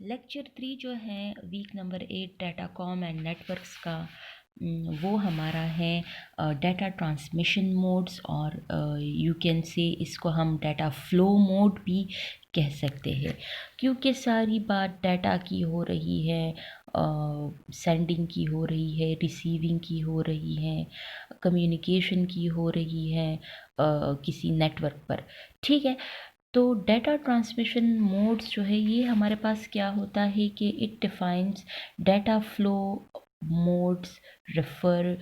Lecture 3 जो है week number 8 datacom and networks का वो हमारा है डाटा ट्रांसमिशन मोड्स और यू कैन से इसको हम डाटा फ्लो मोड भी कह सकते हैं, क्योंकि सारी बात डाटा की हो रही है, सेंडिंग की हो रही है, रिसीविंग की हो रही है, कम्युनिकेशन की हो रही है किसी नेटवर्क पर। ठीक है, तो डाटा ट्रांसमिशन मोड्स जो है ये हमारे पास क्या होता है कि it defines data flow modes refer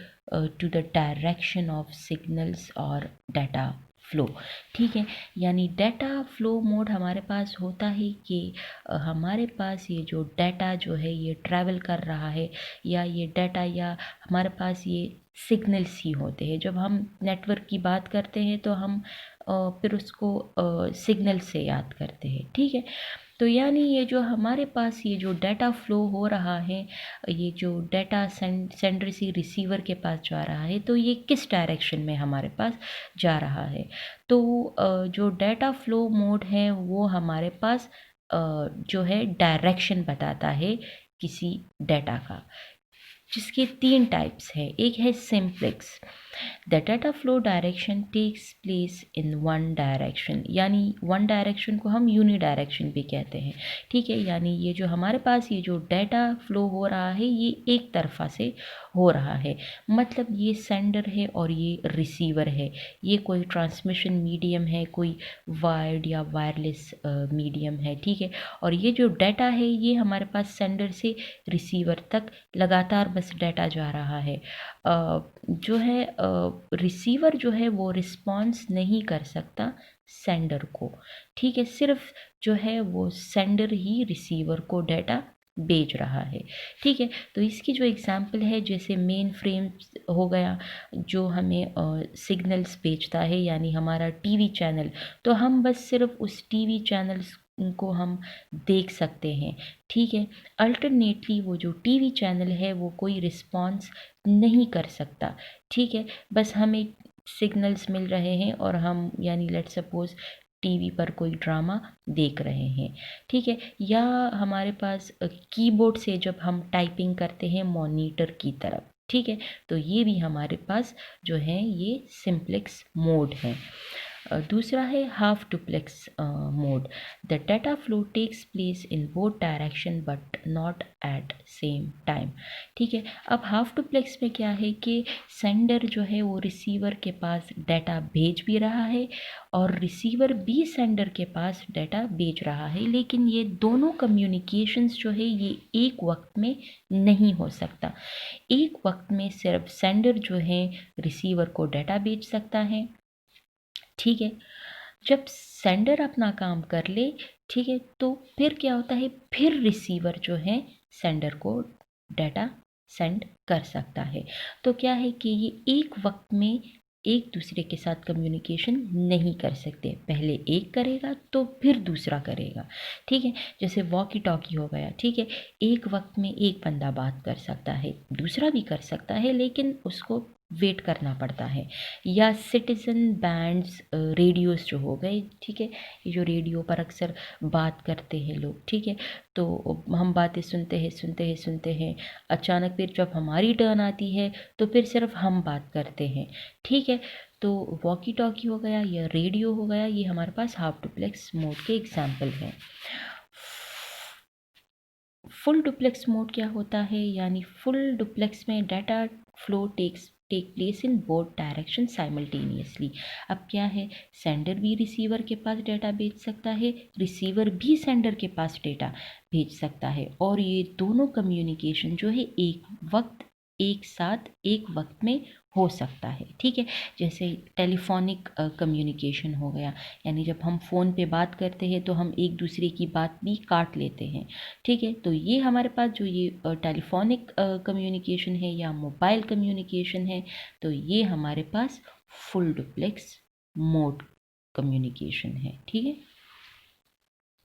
to the direction of signals और डाटा फ्लो। ठीक है, यानी डाटा फ्लो मोड हमारे पास होता है कि हमारे पास ये जो डाटा जो है ये ट्रैवल कर रहा है, या ये डाटा या हमारे पास ये सिग्नल्स ही होते हैं। जब हम नेटवर्क की बात करते हैं तो हम फिर उसको सिग्नल से याद करते हैं। ठीक है, तो यानी ये जो हमारे पास ये जो डाटा फ्लो हो रहा है, ये जो डाटा सेंडर से रिसीवर के पास जा रहा है, तो ये किस डायरेक्शन में हमारे पास जा रहा है। तो जो डाटा फ्लो मोड है वो हमारे पास जो है डायरेक्शन बताता है किसी डाटा का, जिसके 3 टाइप्स है। एक है simplex, the data flow direction takes place in one direction, यानी वन डायरेक्शन को हम यूनी डायरेक्शन भी कहते हैं। ठीक है, यानी ये जो हमारे पास ये जो डाटा फ्लो हो रहा है ये एक तरफा से हो रहा है, मतलब ये सेंडर है और ये रिसीवर है। ये कोई ट्रांसमिशन मीडियम है, कोई वायर्ड या वायरलेस मीडियम है। ठीक है, और ये जो डाटा है ये हमारे पास सेंडर से रिसीवर तक लगातार बस डाटा जा रहा है। जो है रिसीवर जो है वो रिस्पॉन्स नहीं कर सकता सेंडर को। ठीक है, सिर्फ जो है वो सेंडर ही रिसीवर को डाटा भेज रहा है। ठीक है, तो इसकी जो एग्जांपल है, जैसे मेन फ्रेम हो गया जो हमें सिग्नल्स भेजता है, यानी हमारा टीवी चैनल, तो हम बस सिर्फ उस टीवी चैनल्स को हम देख सकते हैं। ठीक है, अल्टरनेटली वो जो टीवी चैनल है वो कोई रिस्पॉन्स नहीं कर सकता। ठीक है, बस हमें सिग्नल्स मिल रहे हैं और हम यानी लेट सपोज टीवी पर कोई ड्रामा देख रहे हैं। ठीक है, या हमारे पास कीबोर्ड से जब हम टाइपिंग करते हैं मॉनिटर की तरफ। ठीक है, तो ये भी हमारे पास जो है ये सिंप्लेक्स मोड है। दूसरा है half duplex mode, the data flow takes place in both direction but not at same time. ठीक है, अब हाफ डुप्लेक्स में क्या है कि सेंडर जो है वो रिसीवर के पास डाटा भेज भी रहा है और रिसीवर भी सेंडर के पास डाटा भेज रहा है, लेकिन ये दोनों कम्युनिकेशंस जो है ये एक वक्त में नहीं हो सकता। एक वक्त में सिर्फ सेंडर जो है रिसीवर को डाटा भेज सकता है। ठीक है, जब सेंडर अपना काम कर ले, ठीक है, तो फिर क्या होता है, फिर रिसीवर जो है सेंडर को डाटा सेंड कर सकता है। तो क्या है कि ये एक वक्त में एक दूसरे के साथ कम्युनिकेशन नहीं कर सकते, पहले एक करेगा तो फिर दूसरा करेगा। ठीक है, जैसे वॉकी टॉकी हो गया। ठीक है, एक वक्त में एक बंदा बात कर सकता है, दूसरा भी कर सकता है, लेकिन उसको वेट करना पड़ता है। या सिटीजन बैंड्स रेडियोस जो हो गए। ठीक है, ये जो रेडियो पर अक्सर बात करते हैं लोग। ठीक है, तो हम बातें सुनते हैं, अचानक फिर जब हमारी टर्न आती है तो फिर सिर्फ हम बात करते हैं। ठीक है, तो वॉकी टॉकी हो गया या रेडियो हो गया, ये हमारे पास हाफ डुप्लेक्स मोड के एग्जाम्पल हैं। फुल डुप्लेक्स मोड क्या होता है, यानी फुल डुप्लेक्स में data flow take place in both direction simultaneously. अब क्या है, सेंडर भी रिसीवर के पास डाटा भेज सकता है, रिसीवर भी सेंडर के पास डाटा भेज सकता है, और ये दोनों कम्युनिकेशन जो है एक साथ एक वक्त में हो सकता है। ठीक है, जैसे टेलीफोनिक कम्युनिकेशन हो गया, यानी जब हम फ़ोन पे बात करते हैं तो हम एक दूसरे की बात भी काट लेते हैं। ठीक है, तो ये हमारे पास जो ये टेलीफोनिक कम्युनिकेशन है या मोबाइल कम्युनिकेशन है, तो ये हमारे पास फुल डुप्लेक्स मोड कम्युनिकेशन है। ठीक है।